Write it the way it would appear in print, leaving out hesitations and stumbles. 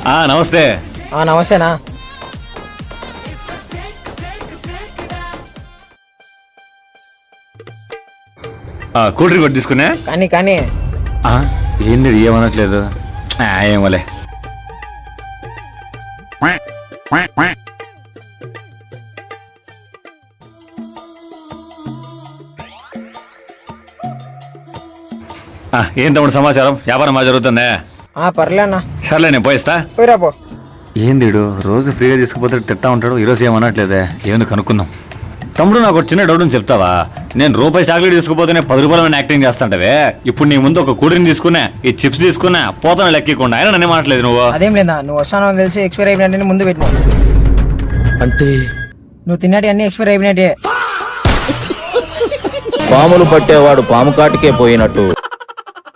నమస్తే. నమస్తేనా. Cool drink ఒకటి తీసుకున్నా. కానీ ఏంది ఏమనట్లేదు. ఏమోలే. ఏం తమ్ముడు సమాచారం? వ్యాపారం బాగా జరుగుతుందా? పర్లేనా. సర్లే నేను పోయిస్తా. పోయిరాపో. ఏంది రోజు ఫ్రీగా తీసుకుపోతే తిట్టా ఉంటాడు, ఈరోజు ఏమనట్లేదే. ఏముంది కనుక్కుందాం. తమ్ముడు నాకు ఒక చిన్న డౌట్ అని చెప్తావా? నేను రూపాయి చాక్లెట్ తీసుకుపోతేనే 10 రూపాయలు యాక్టింగ్ చేస్తాంటవే. ఇప్పుడు నీ ముందు ఒక కూల్ డ్రింక్ తీసుకున్నా, ఈ చిప్స్ తీసుకున్నా, పోతాను లెక్కకుండా ఆయన నన్ను మాట్లేదు. నువ్వు అదేం లేదా, నువ్వు వస్తాను తెలిసి ఎక్స్పైర్ అయిపోయినట్టు ముందు పెట్టినా. అంటే నువ్వు తిన్నట్టు అన్ని ఎక్స్పైర్ అయిపోయినట్టే. పాములు పట్టేవాడు పాము కాటికే పోయినట్టు.